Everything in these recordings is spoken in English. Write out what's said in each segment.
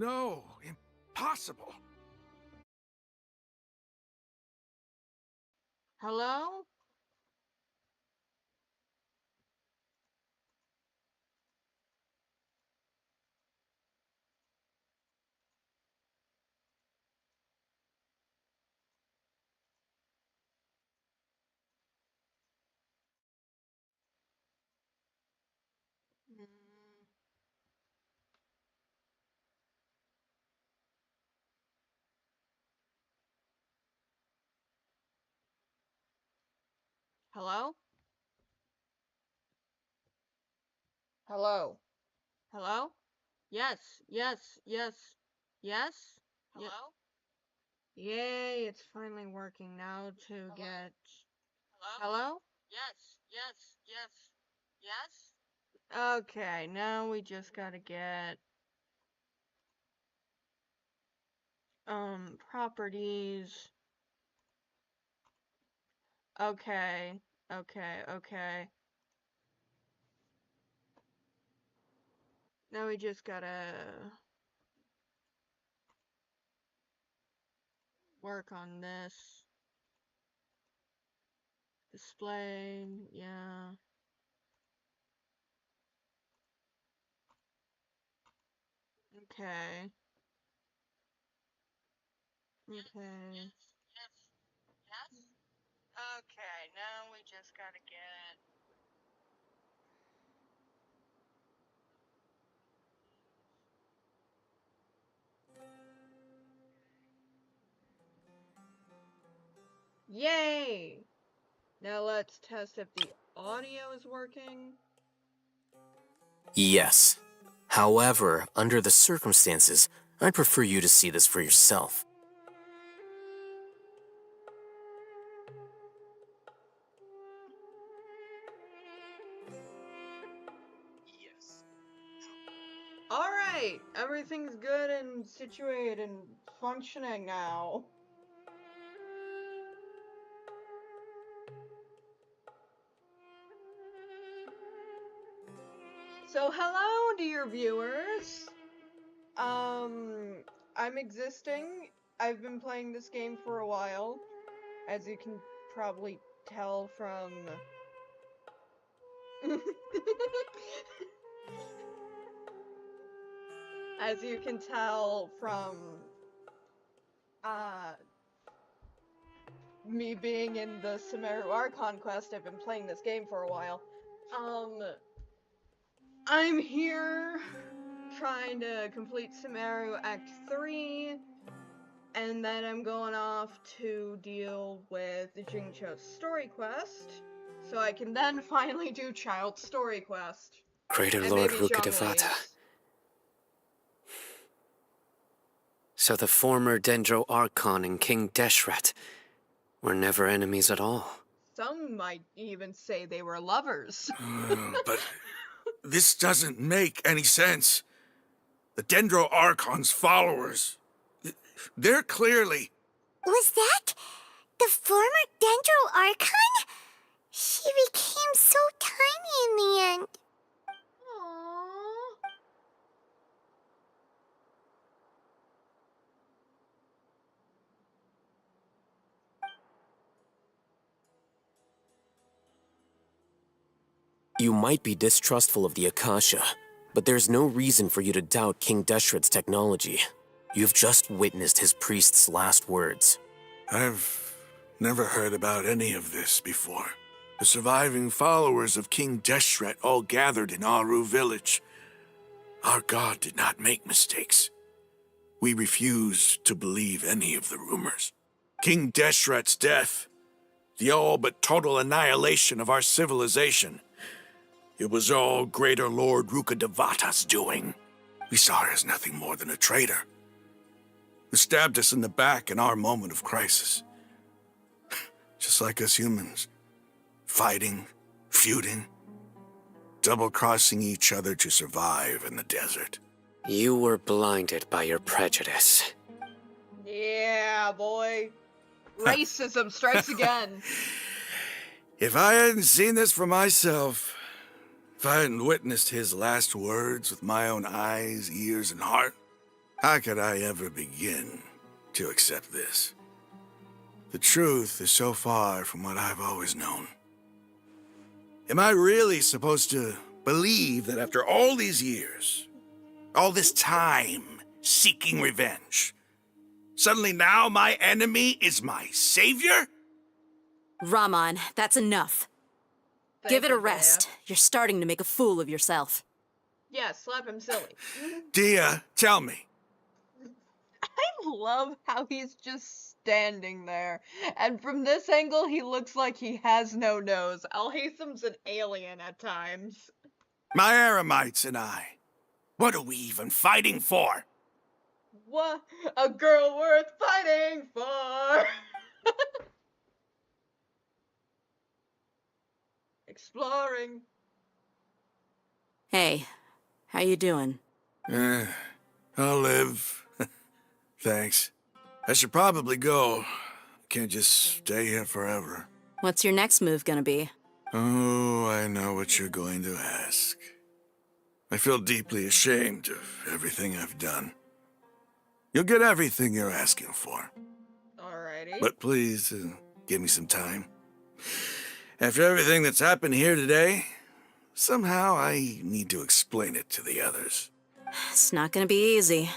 No, impossible. Hello? Mm. Hello? Hello? Hello? Yes, yes, yes, yes? Hello? Yay, it's finally working now to Hello? Get... Hello? Hello? Yes, yes, yes, yes? Okay, now we just gotta get... properties. Okay, okay. Now we just gotta... work on this. Display, yeah. Okay. Okay. Yes, yes, yes. Okay, now we just gotta get... Yay! Now let's test if the audio is working. Yes. However, under the circumstances, I'd prefer you to see this for yourself. Yes. Alright, everything's good and situated and functioning now. So hello, dear viewers. I'm existing. I've been playing this game for a while, as you can probably tell from... as you can tell from, me being in the Sumeru Archon Quest. I've been playing this game for a while. I'm here trying to complete Sumeru Act 3, and then I'm going off to deal with the Jingcho's story quest, so I can then finally do Childe's story quest. Greater And Lord maybe Rukkhadevata. Zhongli's. So the former Dendro Archon and King Deshret were never enemies at all. Some might even say they were lovers. But this doesn't make any sense. The Dendro Archon's followers, they're clearly... Was that the former Dendro Archon? She became so tiny in the end. Aww. You might be distrustful of the Akasha, but there's no reason for you to doubt King Deshret's technology. You've just witnessed his priest's last words. I've never heard about any of this before. The surviving followers of King Deshret all gathered in Aru village. Our god did not make mistakes. We refused to believe any of the rumors. King Deshret's death, the all but total annihilation of our civilization, it was all Greater Lord Rukkhadevata's doing. We saw her as nothing more than a traitor, who stabbed us in the back in our moment of crisis. Just like us humans. Fighting, feuding, double-crossing each other to survive in the desert. You were blinded by your prejudice. Yeah, boy. Racism strikes again. If I hadn't seen this for myself, if I hadn't witnessed his last words with my own eyes, ears, and heart, How could I ever begin to accept this? The truth is so far from what I've always known. Am I really supposed to believe that after all these years, all this time seeking revenge, suddenly now my enemy is my savior? Rahman, that's enough. Give it a Thank you, rest. You're starting to make a fool of yourself. Yeah, slap him silly. Dia, tell me. I love how he's just standing there. And from this angle, he looks like he has no nose. Alhaitham's an alien at times. My Eremites and I, what are we even fighting for? What? A girl worth fighting for! Exploring. Hey, how you doing? I'll live. Thanks. I should probably go. Can't just stay here forever. What's your next move gonna be? Oh, I know what you're going to ask. I feel deeply ashamed of everything I've done. You'll get everything you're asking for. Alrighty. But please, give me some time. After everything that's happened here today, somehow I need to explain it to the others. It's not gonna be easy.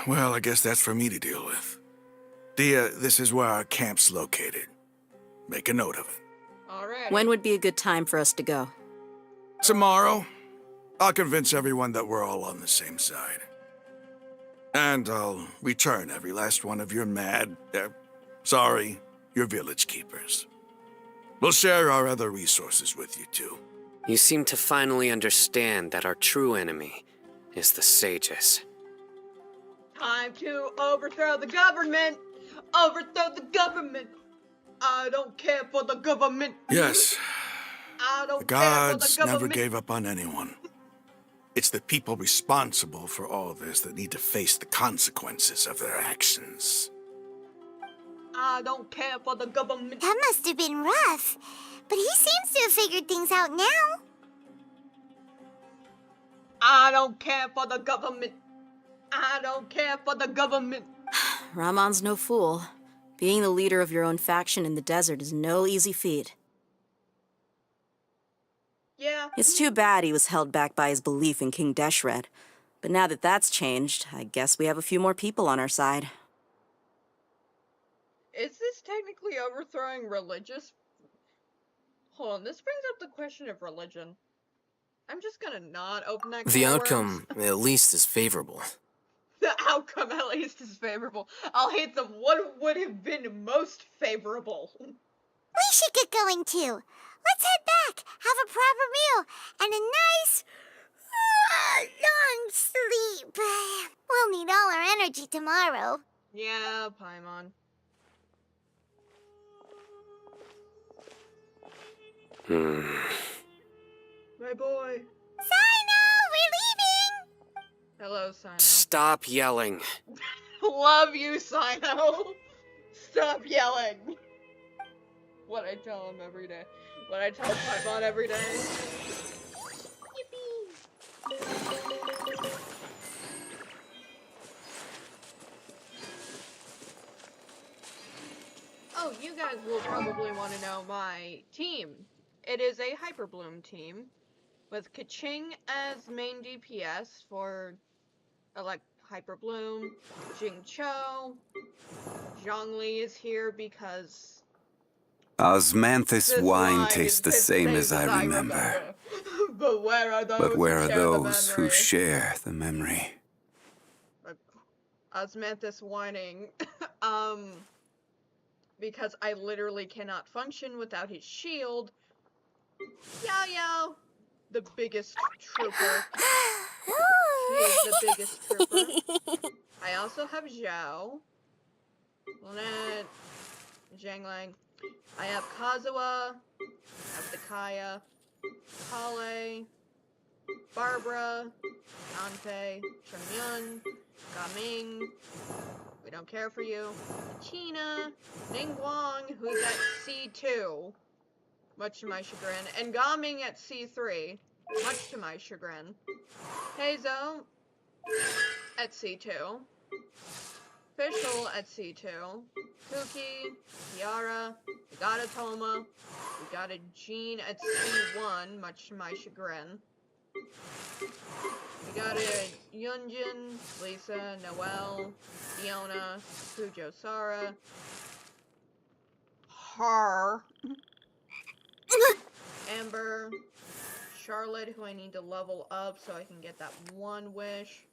Well, I guess that's for me to deal with. Dia, this is where our camp's located. Make a note of it. Alrighty. When would be a good time for us to go? Tomorrow, I'll convince everyone that we're all on the same side. And I'll return every last one of your your village keepers. We'll share our other resources with you, too. You seem to finally understand that our true enemy is the sages. Time to overthrow the government! Overthrow the government! I don't care for the government! Yes, I the don't care for the gods government! never gave up on anyone. It's the people responsible for all this that need to face the consequences of their actions. I don't care for the government! That must have been rough. But he seems to have figured things out now. I don't care for the government! I don't care for the government! Rahman's no fool. Being the leader of your own faction in the desert is no easy feat. Yeah. It's too bad he was held back by his belief in King Deshret. But now that that's changed, I guess we have a few more people on our side. Is this technically overthrowing religious? Hold on, this brings up the question of religion. I'm just gonna not open that can The of outcome, worms. at least, is favorable. The outcome, at least, is favorable. I'll hate them. What would have been most favorable? We should get going too. Let's head back, have a proper meal, and a nice, long sleep. We'll need all our energy tomorrow. Yeah, Paimon. My boy. Sino, we're leaving! Hello, Sino. Stop yelling. Love you, Sino. Stop yelling. What I tell him every day. What I tell Paimon every day. Yippee. Oh, you guys will probably want to know my team. It is a Hyperbloom team with Kaching as main DPS for Hyperbloom, Jingcho, Zhongli is here because Osmanthus this wine is tastes the the same as I remember. But where are those who share the memory? Osmanthus whining. Because I literally cannot function without his shield. Yo, the biggest trooper. He is the biggest trooper. I also have Zhao, Lynette, Zhanglang. I have Kazuha, I have Dakaya, Kale, Barbara, Dante, Chungyun, Gaming. We don't care for you. China, Ningguang, who's at C2, much to my chagrin, and Gaming at C3, much to my chagrin. Heizo, at C2. Fischl at C2. Kuki, Kiara, we got a Toma, we got a Jean at C1, much to my chagrin. We got a Yunjin, Lisa, Noelle, Fiona, Fujo Sara, Har, Amber, Charlotte, who I need to level up so I can get that one wish,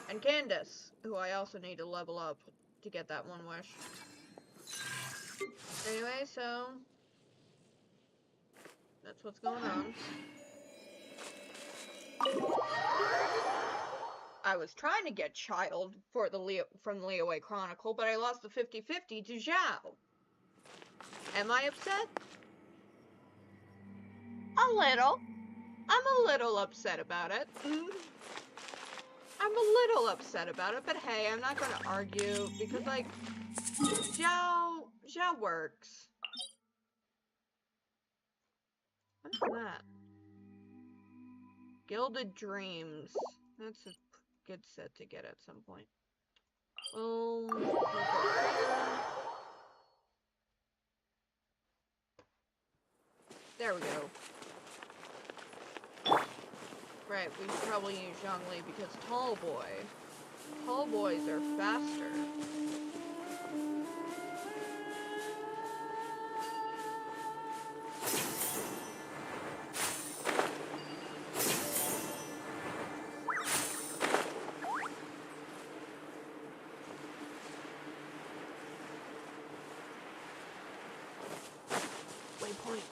and Candace, who I also need to level up to get that one wish. Anyway, so that's what's going on. I was trying to get Childe for the from the Leeway Chronicle, but I lost the 50-50 to Zhao. Am I upset? A little. I'm a little upset about it. I'm a little upset about it, but hey, I'm not gonna argue, because, like, Zhao works. What's that? Gilded Dreams. That's a good set to get at some point. We'll go here. There we go. Right, we should probably use Zhongli because Tall boys are faster. Waypoint.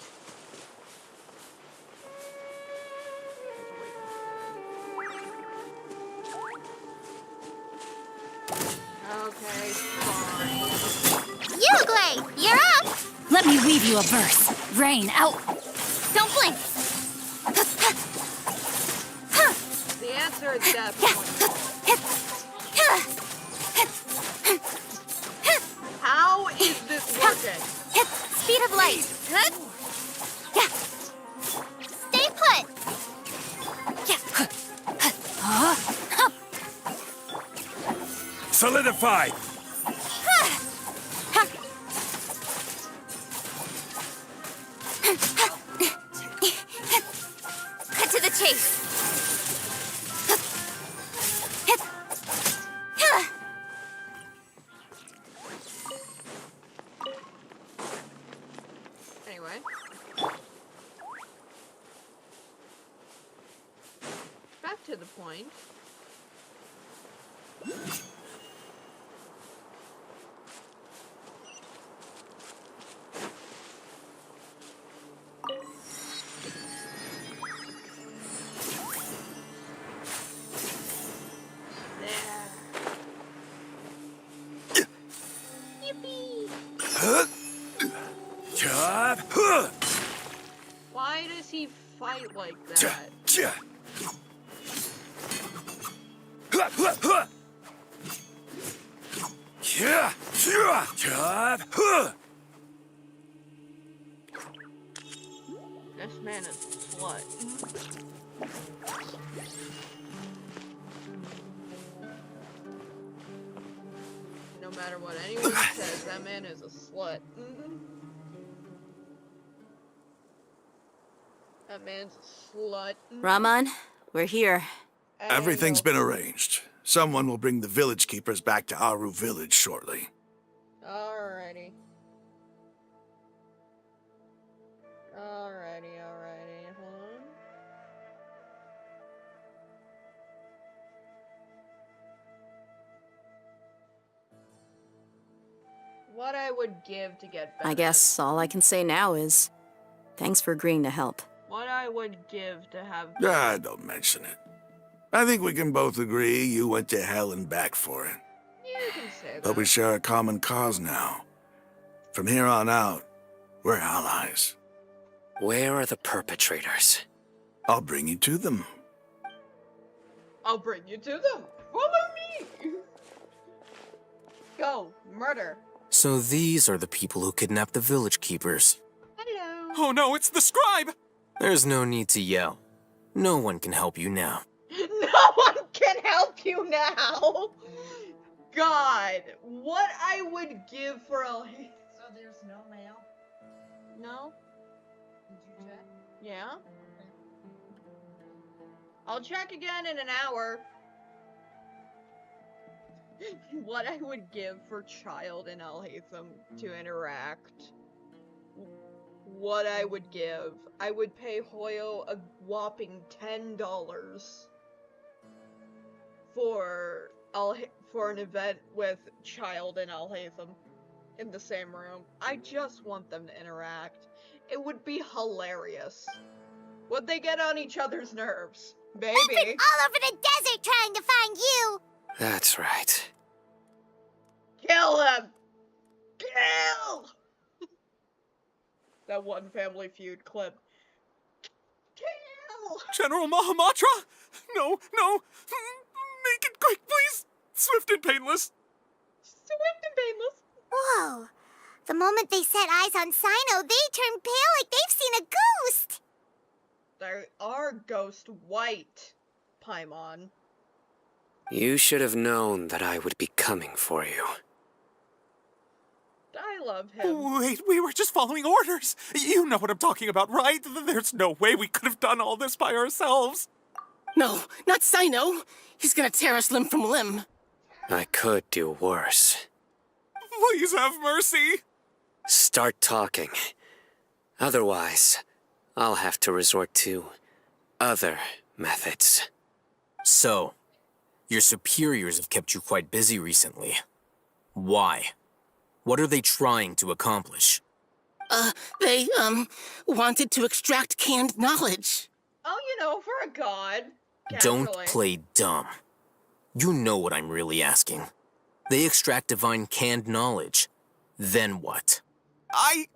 Okay, fine. Uruguay, you're up! Let me weave you a verse. Rain out. Don't blink. The answer is definitely. How is this working? Speed of light. Stay put. Solidified! Cut to the chase. Anyway. Back to the point. Why does he fight like that? This man is a slut. No matter what anyone says, that man is a slut. That man's a slut. Raman, we're here. Everything's been arranged. Someone will bring the village keepers back to Aru village shortly. Alrighty. Hold on. What I would give to get better. I guess all I can say now is thanks for agreeing to help. What I would give to have. Ah, don't mention it. I think we can both agree you went to hell and back for it. You can say that. But we share a common cause now. From here on out, we're allies. Where are the perpetrators? I'll bring you to them. I'll bring you to them. Follow me. Go, murder. So these are the people who kidnapped the village keepers. Hello. Oh no, it's the scribe! There's no need to yell. No one can help you now. No one can help you now. God, what I would give for a... So there's no mail? No? Did you check? Yeah? I'll check again in an hour. What I would give for Childe and Alhaitham to interact. What I would give. I would pay Hoyo a whopping $10 for an event with Childe and Alhaitham in the same room. I just want them to interact. It would be hilarious. Would they get on each other's nerves? Maybe. I've been all over the desert trying to find you. That's right. Kill him! Kill! That one Family Feud clip. Kill! General Mahamatra? No, no! Make it quick, please! Swift and painless! Swift and painless. Whoa. The moment they set eyes on Sino, they turn pale like they've seen a ghost. They are ghost white, Paimon. You should have known that I would be coming for you. I love him. Wait, we were just following orders! You know what I'm talking about, right? There's no way we could have done all this by ourselves! No, not Sino. He's gonna tear us limb from limb. I could do worse. Please have mercy! Start talking. Otherwise, I'll have to resort to other methods. So, your superiors have kept you quite busy recently. Why? What are they trying to accomplish? They, wanted to extract canned knowledge. Oh, you know, for a god. Don't Casually. play dumb. You know what I'm really asking. They extract divine canned knowledge. Then what? I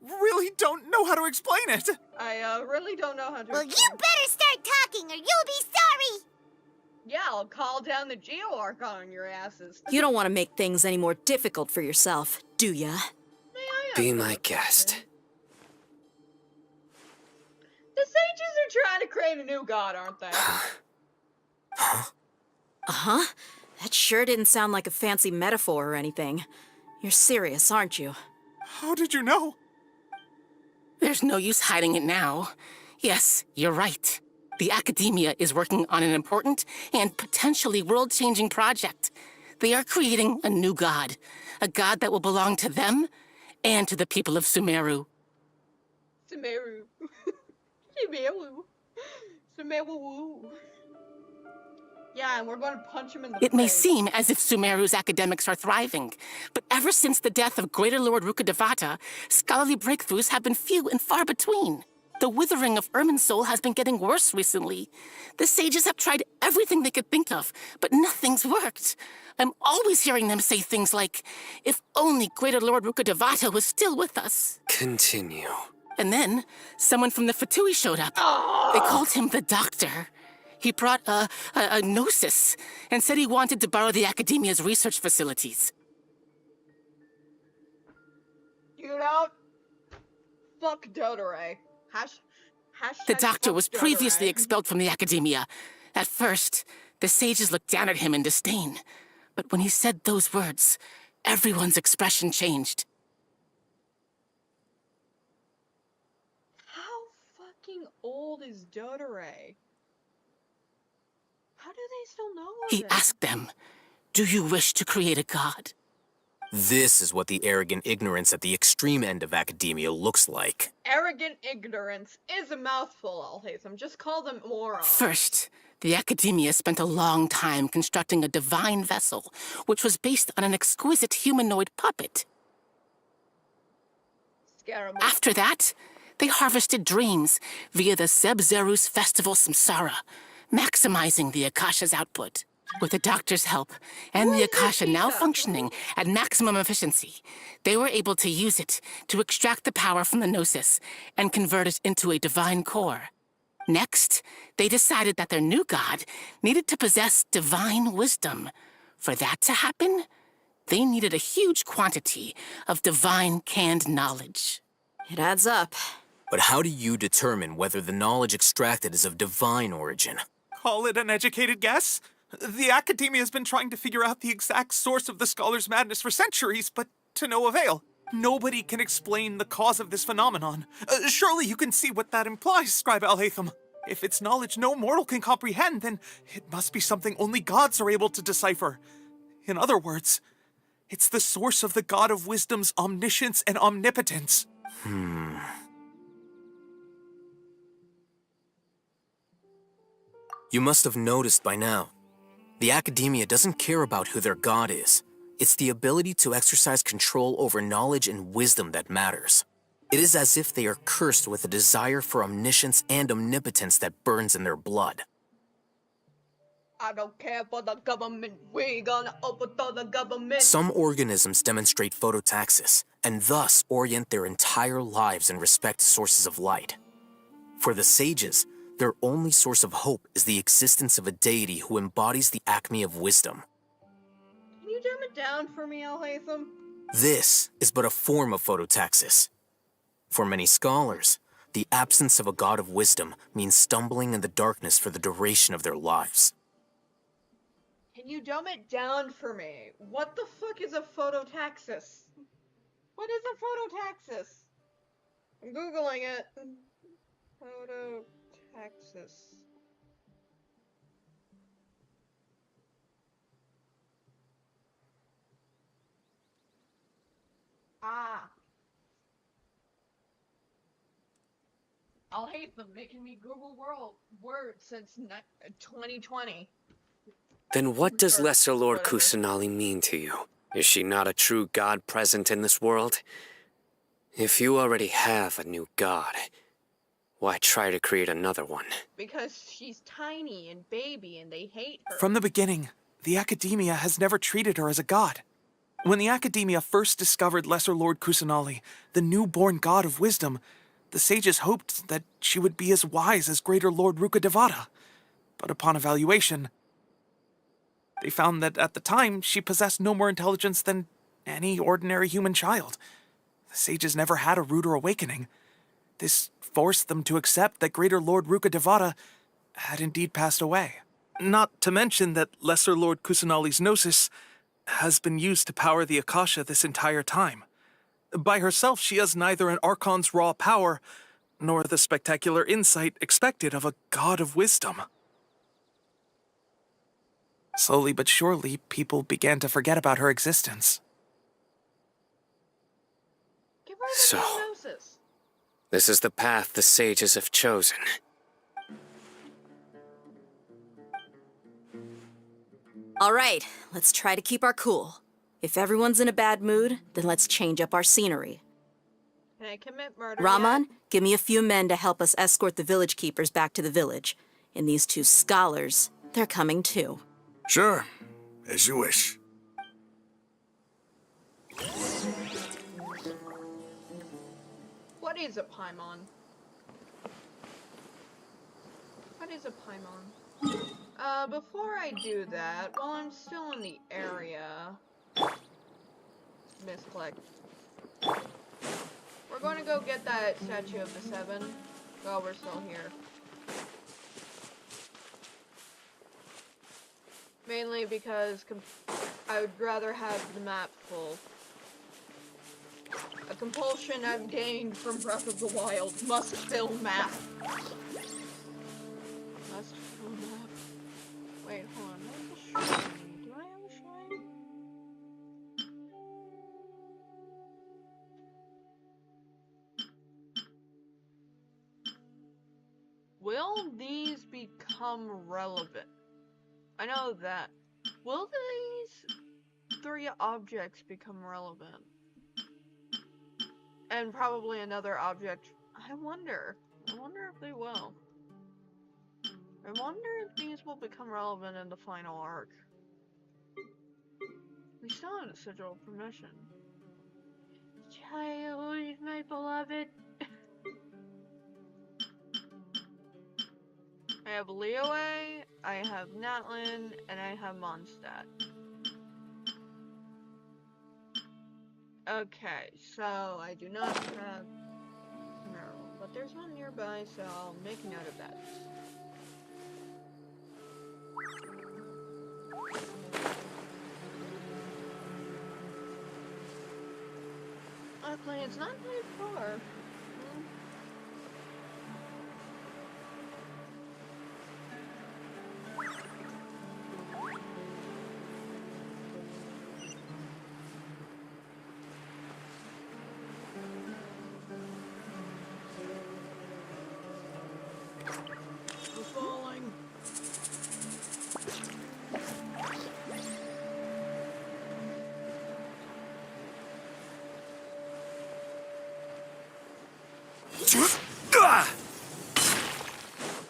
really don't know how to explain it! I really don't know how to... Well, you better start talking or you'll be sorry. Yeah, I'll call down the Geo Archon on your asses. You don't want to make things any more difficult for yourself, do ya? May I ask Be you my a guest. question? The sages are trying to create a new god, aren't they? Uh-huh. That sure didn't sound like a fancy metaphor or anything. You're serious, aren't you? How did you know? There's no use hiding it now. Yes, you're right. The Academia is working on an important and potentially world-changing project. They are creating a new god. A god that will belong to them and to the people of Sumeru. Sumeru. Sumeru. Sumeru. Yeah, and we're going to punch him in the face. It may seem as if Sumeru's academics are thriving, but ever since the death of Greater Lord Rukkhadevata, scholarly breakthroughs have been few and far between. The withering of Irminsul has been getting worse recently. The sages have tried everything they could think of, but nothing's worked. I'm always hearing them say things like, if only Greater Lord Rukkhadevata was still with us. Continue. And then, someone from the Fatui showed up. They called him the Doctor. He brought a gnosis and said he wanted to borrow the Academia's research facilities. You know, fuck Dodore. The Doctor was fuck previously Dodore. expelled from the Academia. At first, the sages looked down at him in disdain. But when he said those words, everyone's expression changed. How fucking old is Dodore? How do they still know of He it? asked them, do you wish to create a god? This is what the arrogant ignorance at the extreme end of academia looks like. Arrogant ignorance is a mouthful, Alhaitham. Just call them morons. First, the Academia spent a long time constructing a divine vessel, which was based on an exquisite humanoid puppet. Scare 'em. After that, they harvested dreams via the Sebzerus Festival Samsara, maximizing the Akasha's output. With the Doctor's help, and the Akasha now functioning at maximum efficiency, they were able to use it to extract the power from the Gnosis and convert it into a divine core. Next, they decided that their new god needed to possess divine wisdom. For that to happen, they needed a huge quantity of divine canned knowledge. It adds up. But how do you determine whether the knowledge extracted is of divine origin? Call it an educated guess? The Academia has been trying to figure out the exact source of the Scholar's madness for centuries, but to no avail. Nobody can explain the cause of this phenomenon. Surely you can see what that implies, Scribe Alhaitham. If it's knowledge no mortal can comprehend, then it must be something only gods are able to decipher. In other words, it's the source of the God of Wisdom's omniscience and omnipotence. You must have noticed by now. The Academia doesn't care about who their god is. It's the ability to exercise control over knowledge and wisdom that matters. It is as if they are cursed with a desire for omniscience and omnipotence that burns in their blood. I don't care for the government. We gonna overthrow the government. Some organisms demonstrate phototaxis, and thus orient their entire lives in respect to sources of light. For the sages, their only source of hope is the existence of a deity who embodies the acme of wisdom. Can you dumb it down for me, Alhaitham? This is but a form of phototaxis. For many scholars, the absence of a god of wisdom means stumbling in the darkness for the duration of their lives. Can you dumb it down for me? What the fuck is a phototaxis? What is a phototaxis? I'm googling it. Phototaxis. Ah. I'll hate them making me Google words since 2020. Then what does Or Lesser Lord whatever. Kusanali mean to you? Is she not a true god present in this world? If you already have a new god, why try to create another one? Because she's tiny and baby and they hate her. From the beginning, the Academia has never treated her as a god. When the Academia first discovered Lesser Lord Kusanali, the newborn god of wisdom, the sages hoped that she would be as wise as Greater Lord Rukkhadevata. But upon evaluation, they found that at the time she possessed no more intelligence than any ordinary human child. The sages never had a ruder awakening. This forced them to accept that Greater Lord Rukkhadevata had indeed passed away. Not to mention that Lesser Lord Kusanali's gnosis has been used to power the Akasha this entire time. By herself, she has neither an Archon's raw power, nor the spectacular insight expected of a god of wisdom. Slowly but surely, people began to forget about her existence. Give her the So- diagnosis. This is the path the sages have chosen. All right, let's try to keep our cool. If everyone's in a bad mood, then let's change up our scenery. Can I commit murder Raman, yet? give me a few men to help us escort the village keepers back to the village. And these two scholars, they're coming too. Sure, as you wish. What is a Paimon? What is a Paimon? Before I do that, while I'm still in the area... Misclick. We're going to go get that Statue of the Seven while we're still here. Mainly because I would rather have the map full. A compulsion I've gained from Breath of the Wild. Must fill map. Must fill map. Wait, hold on. Where's the shrine? Do I have a shrine? Will these become relevant? I know that. Will these 3 objects become relevant? And probably another object. I wonder if they will. I wonder if these will become relevant in the final arc. We still have a sigil of permission. Child, my beloved. I have Leeway, I have Natlin, and I have Mondstadt. Okay, so I do not have Sumeru, but there's one nearby, so I'll make note of that. Luckily, it's not very far. We're falling.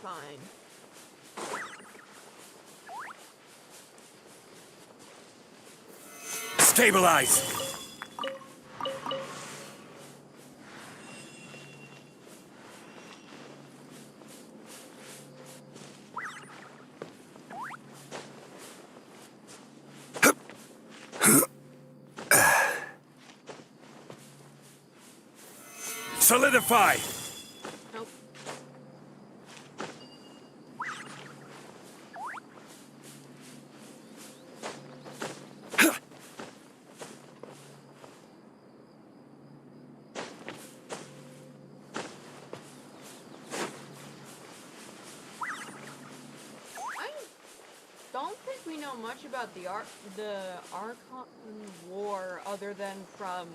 Fine. Stabilize! Solidify! Nope. I don't think we know much about the Archon War other than from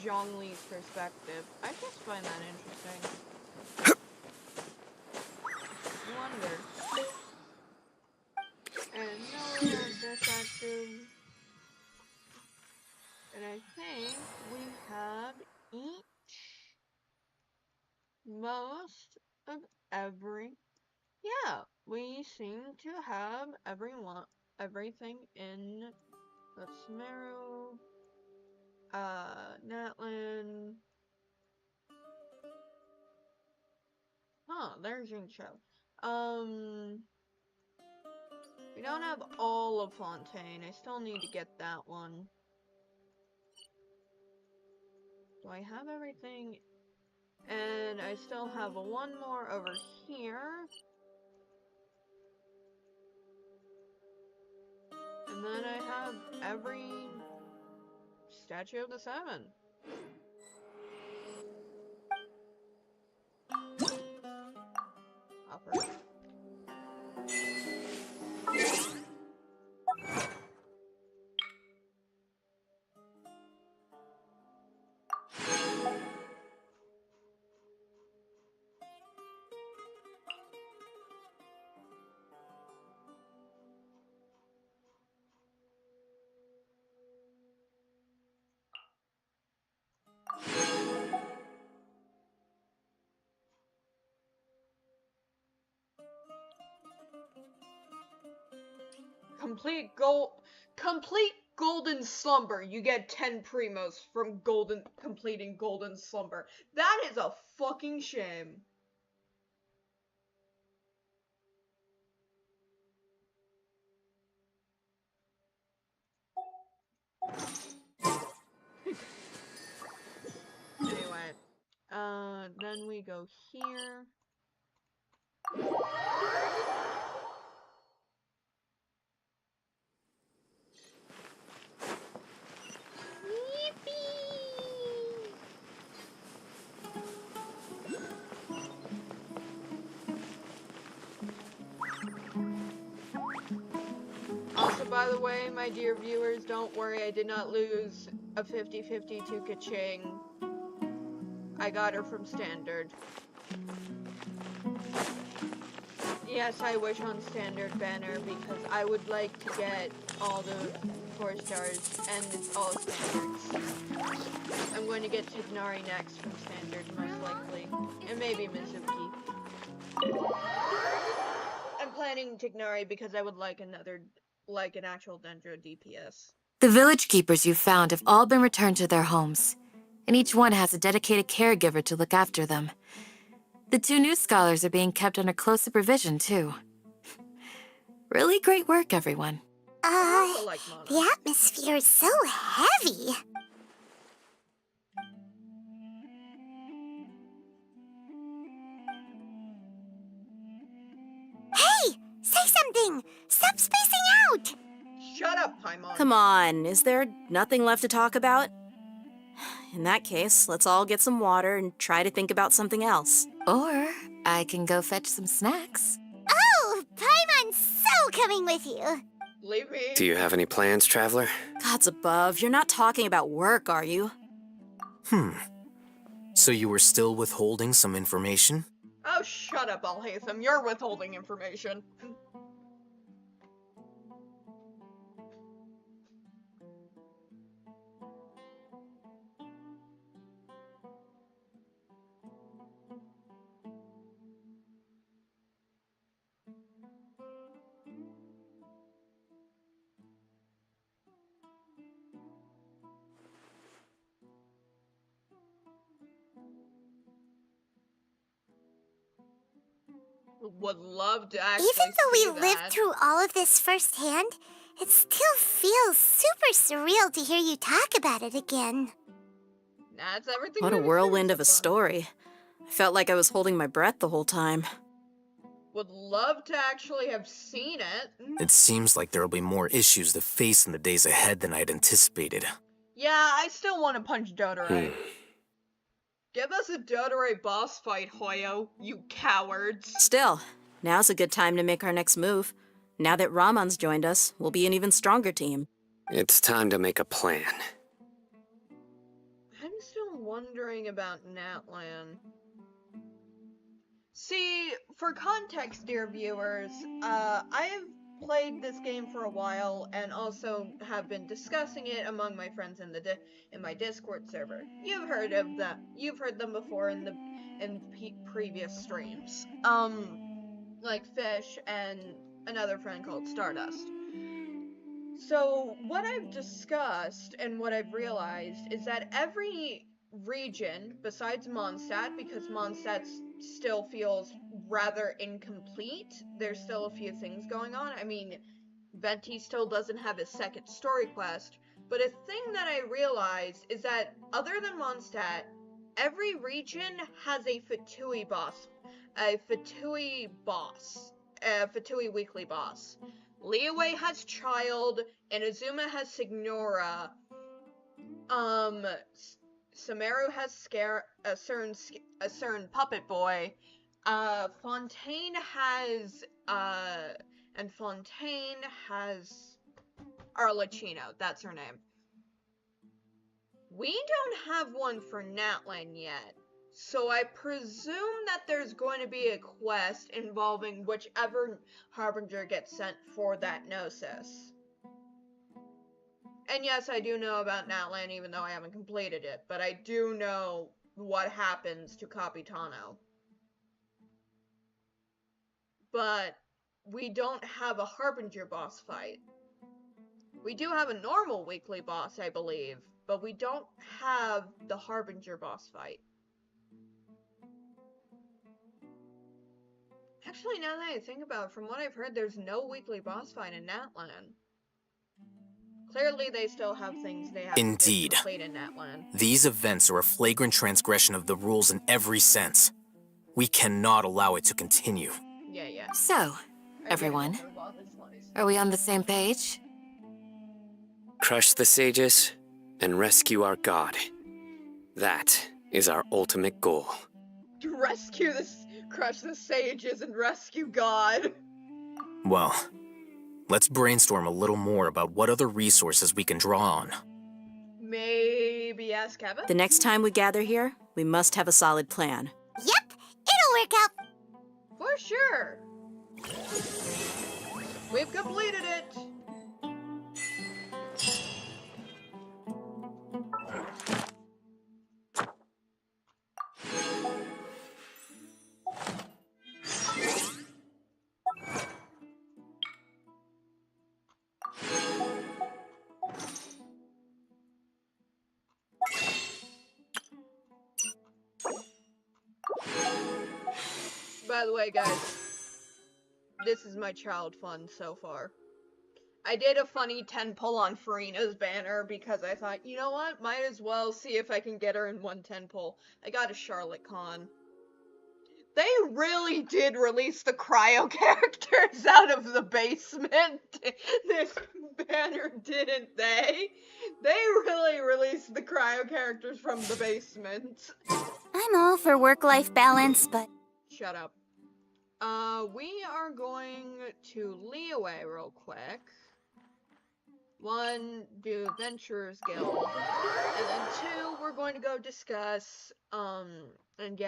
Zhongli's perspective. I just find that interesting. Wonder. And no, we have this active. And I think we have each most of every. Yeah, we seem to have everything in the Sumeru, Natlan. Huh, there's Jincho. We don't have all of Fontaine. I still need to get that one. Do I have everything? And I still have one more over here. And then I have every Statue of the Seven. Upper. Complete Golden Slumber. You get 10 primos from completing Golden Slumber. That is a fucking shame. Anyway, then we go here. Also, by the way, my dear viewers, don't worry, I did not lose a 50-50 to Kaching. I got her from Standard. Yes, I wish on Standard banner because I would like to get all the 4 stars and it's all standards. I'm going to get Tignari next from Standard, most likely. And maybe Mizuki. I'm planning Tignari because I would like an actual Dendro DPS. The village keepers you've found have all been returned to their homes, and each one has a dedicated caregiver to look after them. The 2 new scholars are being kept under close supervision, too. Really great work, everyone. The atmosphere is so heavy. Hey! Say something! Stop spacing out! Shut up, Paimon. Come on, is there nothing left to talk about? In that case, let's all get some water and try to think about something else. Or I can go fetch some snacks. Oh, Paimon's so coming with you. Leave me. Do you have any plans, Traveler? Gods above, you're not talking about work, are you? So you were still withholding some information? Oh, shut up, Alhaitham. You're withholding information. Would love to actually Even though we see lived that. through all of this firsthand, it still feels super surreal to hear you talk about it again. That's everything. What a we've whirlwind of a experienced so far. story. I felt like I was holding my breath the whole time. Would love to actually have seen it. It seems like there'll be more issues to face in the days ahead than I'd anticipated. Yeah, I still want to punch Dodorei. Give us a Dodorei boss fight, Hoyo, you cowards. Still, now's a good time to make our next move. Now that Ramon's joined us, we'll be an even stronger team. It's time to make a plan. I'm still wondering about Natlan. See, for context, dear viewers, I have played this game for a while and also have been discussing it among my friends in my Discord server. You've heard of them. You've heard them before in previous streams. Like Fish and another friend called Stardust. So what I've discussed and what I've realized is that every region besides Mondstadt, because Mondstadt still feels rather incomplete, there's still a few things going on. I mean, Venti still doesn't have his second story quest, but a thing that I realized is that other than Mondstadt, every region has a Fatui weekly boss. Liyue has Childe, and Azuma has Signora. Sumeru has a certain puppet boy. Fontaine has Arlecchino. That's her name. We don't have one for Natlan yet, so I presume that there's going to be a quest involving whichever Harbinger gets sent for that Gnosis. And yes, I do know about Natlan even though I haven't completed it, but I do know what happens to Capitano. But we don't have a Harbinger boss fight. We do have a normal weekly boss, I believe, but we don't have the Harbinger boss fight. Actually, now that I think about it, from what I've heard, there's no weekly boss fight in Natlan. Clearly, they still have things they have Indeed. to complete in Natlan. These events are a flagrant transgression of the rules in every sense. We cannot allow it to continue. Yeah. So, everyone, are we on the same page? Crush the sages and rescue our god. That is our ultimate goal. Crush the sages and rescue God. Well, let's brainstorm a little more about what other resources we can draw on. Maybe ask Kevin? The next time we gather here, we must have a solid plan. Yep, it'll work out. For sure. We've completed it. By the way, guys, this is my child fun so far. I did a funny 10 pull on Farina's banner because I thought, you know what, might as well see if I can get her in one 10 pull. I got a Charlotte Con. They really did release the cryo characters out of the basement. This banner, didn't they? They really release the cryo characters from the basement. I'm all for work-life balance, but... Shut up. We are going to Leeway real quick. 1, do Adventurers Guild. And then 2, we're going to go discuss, and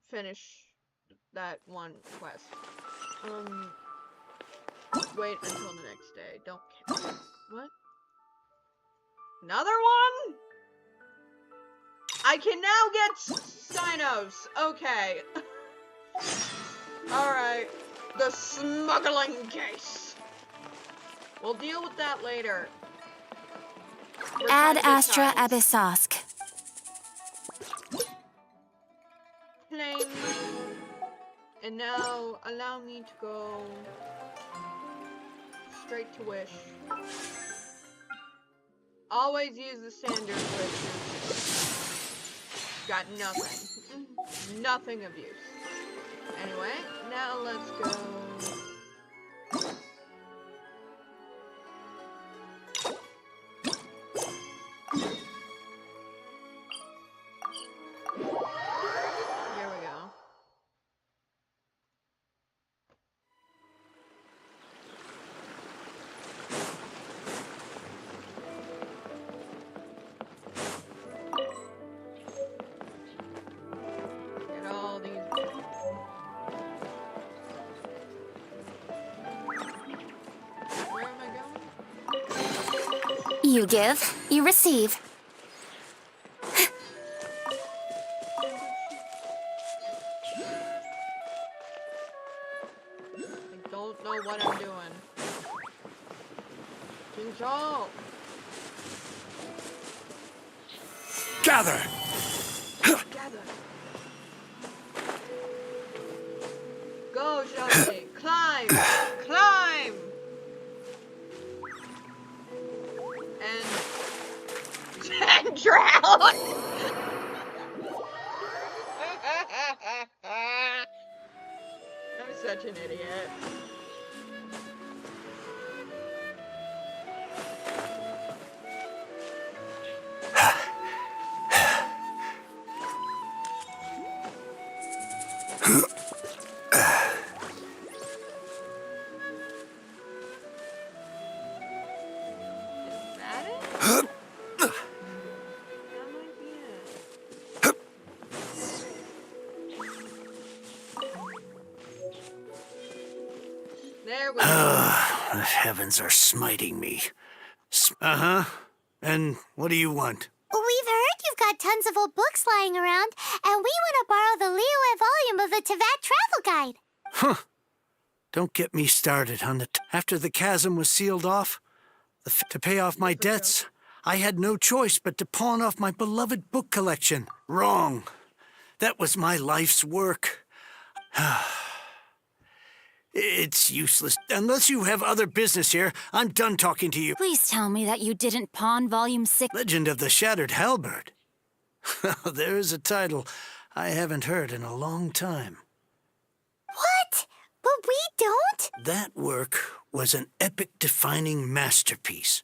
finish that one quest. Wait until the next day. Don't care. What? Another one? I can now get Sinos. Okay. Alright. The smuggling case. We'll deal with that later. Ad Return to Astra tiles. Abyssosk. Plain. And now, allow me to go straight to Wish. Always use the standard wishes. Got nothing. Nothing of use. Anyway, now let's go. Here we go. Get all these. Where am I going? You give, you receive. I don't know what I'm doing. Control. Gather! Gather. Go, Childe. Climb. Climb. And drown. I'm such an idiot. Is that it? That might be it. There we go. The heavens are smiting me. Uh-huh. And what do you want? We've heard you've got tons of old books lying around, and we want to borrow the Leeway volume of the Tevat Travel Guide. Huh. Don't get me started on it. After the chasm was sealed off, to pay off my debts, I had no choice but to pawn off my beloved book collection. Wrong. That was my life's work. It's useless. Unless you have other business here, I'm done talking to you. Please tell me that you didn't pawn Volume 6. Legend of the Shattered Halberd. There's a title I haven't heard in a long time. What? But we don't? That work was an epic-defining masterpiece.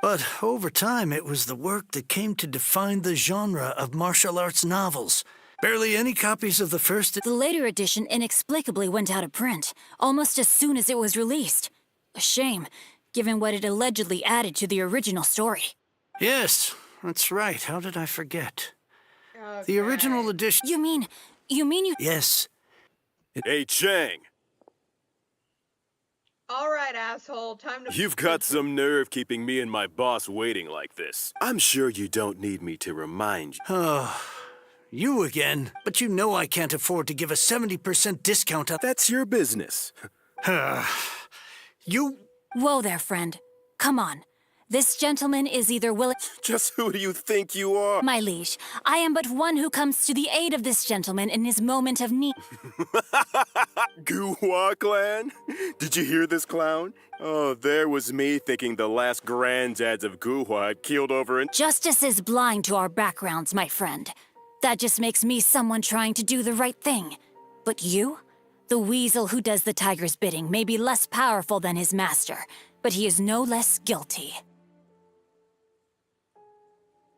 But over time, it was the work that came to define the genre of martial arts novels. Barely any copies of the first... The later edition inexplicably went out of print, almost as soon as it was released. A shame, given what it allegedly added to the original story. Yes, that's right. How did I forget? Okay. The original edition... You mean you... Yes. Hey, Chang. Alright, asshole. Time to... You've got some nerve keeping me and my boss waiting like this. I'm sure you don't need me to remind you. Oh, you again. But you know I can't afford to give a 70% discount on... That's your business. You... Whoa there, friend. Come on. This gentleman is either willing... Just who do you think you are? My liege, I am but one who comes to the aid of this gentleman in his moment of need. Guhua clan? Did you hear this, clown? Oh, there was me thinking the last granddads of Guhua had keeled over and... Justice is blind to our backgrounds, my friend. That just makes me someone trying to do the right thing. But you? The weasel who does the tiger's bidding may be less powerful than his master, but he is no less guilty.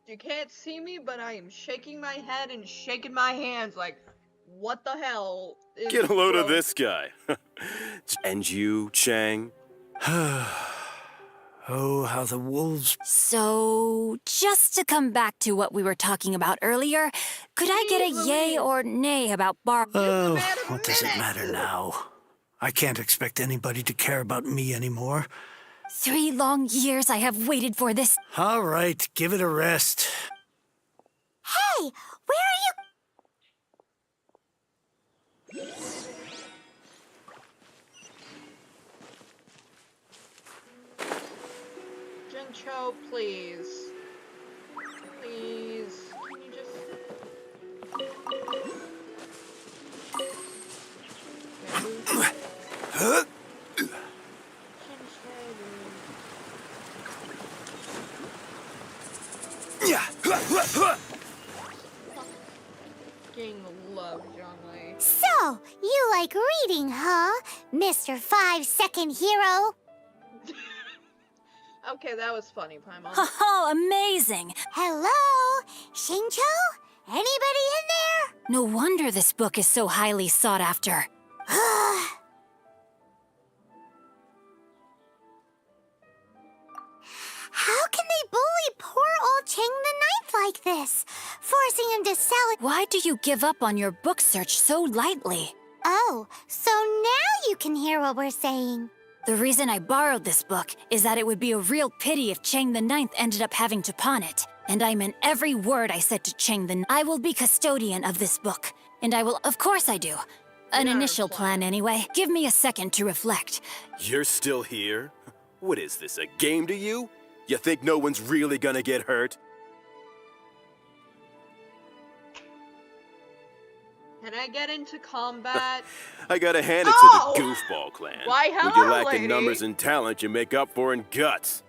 You can't see me, but I am shaking my head and shaking my hands like, what the hell is Get a load of growing? this guy. And you, Chang? Oh, how the wolves... So, just to come back to what we were talking about earlier, could I get a yay or nay about Oh, what does it matter now? I can't expect anybody to care about me anymore. 3 long years I have waited for this. All right, give it a rest. Hey, where are you? Jincho, please. Please. Can you just... Huh? Fucking love Zhongli. So, you like reading, huh? Mr. 5-second hero? Okay, that was funny, Paimon. Oh, amazing! Hello? Shincho? Anybody in there? No wonder this book is so highly sought after. How can they bully poor old Chang the Ninth like this? Forcing him to sell it. Why do you give up on your book search so lightly? Oh, so now you can hear what we're saying. The reason I borrowed this book is that it would be a real pity if Chang the Ninth ended up having to pawn it. And I meant every word I said to Chang the Ninth. I will be custodian of this book. And I will, of course I do. An initial plan anyway. Give me a second to reflect. You're still here? What is this, a game to you? You think no one's really gonna get hurt? Can I get into combat? I gotta hand it to the Goofball clan. Why, When hello, you lack lady. in numbers and talent, you make up for in guts.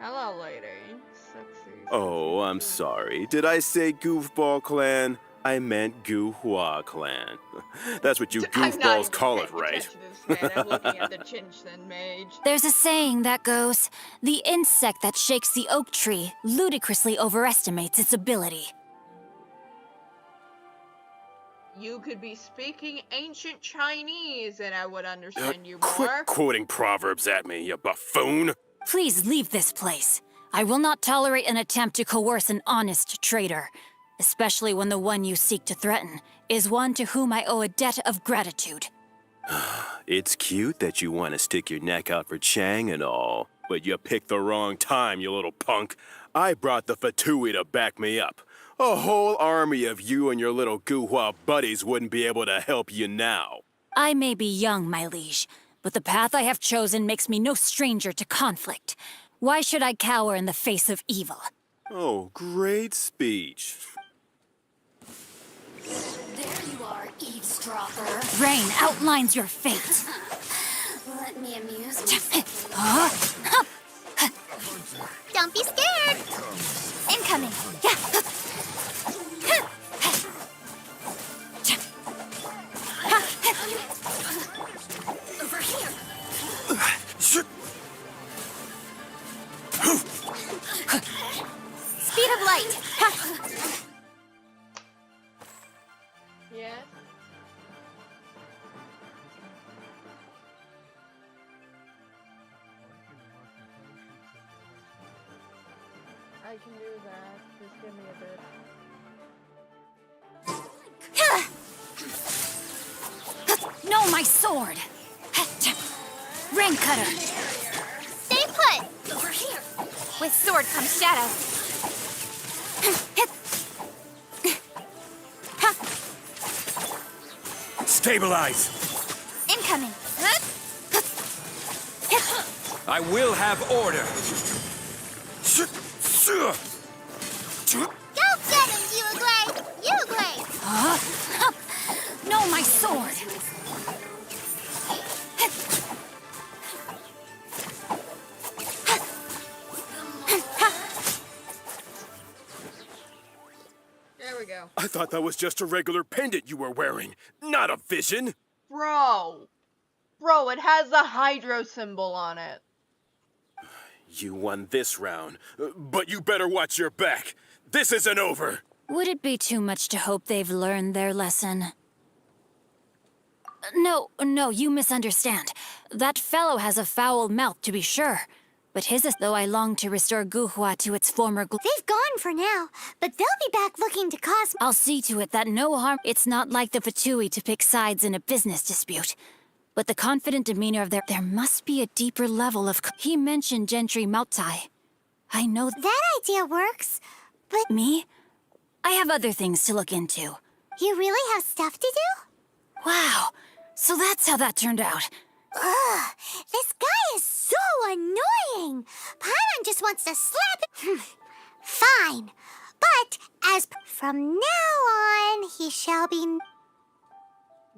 Hello, lady. Sexy. Oh, I'm sorry. Did I say Goofball clan? I meant Guhua clan. That's what you I'm not goofballs even call it, paying right? attention to this man. I'm looking at the Chinchin mage. There's a saying that goes, the insect that shakes the oak tree ludicrously overestimates its ability. You could be speaking ancient Chinese and I would understand you Quit more. quoting proverbs at me, you buffoon. Please leave this place. I will not tolerate an attempt to coerce an honest trader, especially when the one you seek to threaten is one to whom I owe a debt of gratitude. It's cute that you want to stick your neck out for Chang and all, but you picked the wrong time, you little punk. I brought the Fatui to back me up. A whole army of you and your little Guhua buddies wouldn't be able to help you now. I may be young, my liege, but the path I have chosen makes me no stranger to conflict. Why should I cower in the face of evil? Oh, great speech. There you are, eavesdropper. Rain outlines your fate. Let me amuse you. Don't be scared. Incoming. Over here. Speed of light. Yes? I can do that. Just give me a bit. No, my sword! Ring cutter! Stay put. Over here. With sword comes shadow. Stabilize! Incoming. I will have order! Go get him, Uruguay! Uruguay! No, my sword! There we go. I thought that was just a regular pendant you were wearing, not a vision. Bro! Bro, it has the Hydro symbol on it. You won this round, but you better watch your back. This isn't over. Would it be too much to hope they've learned their lesson? No, you misunderstand. That fellow has a foul mouth, to be sure. But his is though I long to restore Guhua to its former They've gone for now, but they'll be back looking to cause... I'll see to it that no harm... It's not like the Fatui to pick sides in a business dispute. But the confident demeanor of there must be a deeper level of... He mentioned Gentry Mautai. I know... That idea works, but... Me? I have other things to look into. You really have stuff to do? Wow. So that's how that turned out. Ugh, this guy is so annoying. Paimon just wants to slap him. Fine, but from now on, he shall be...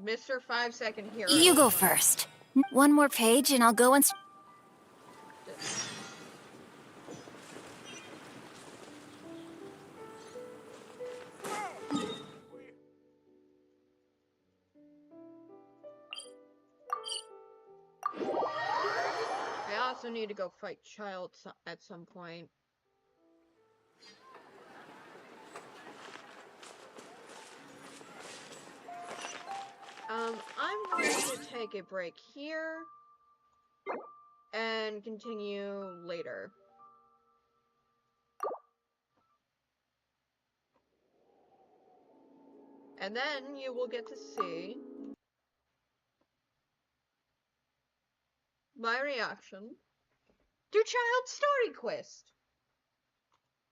Mr. 5-second hero. You go first. One more page and I'll go and... I also need to go fight Childe at some point. I'm going to take a break here and continue later. And then you will get to see my reaction to Childe's story quest.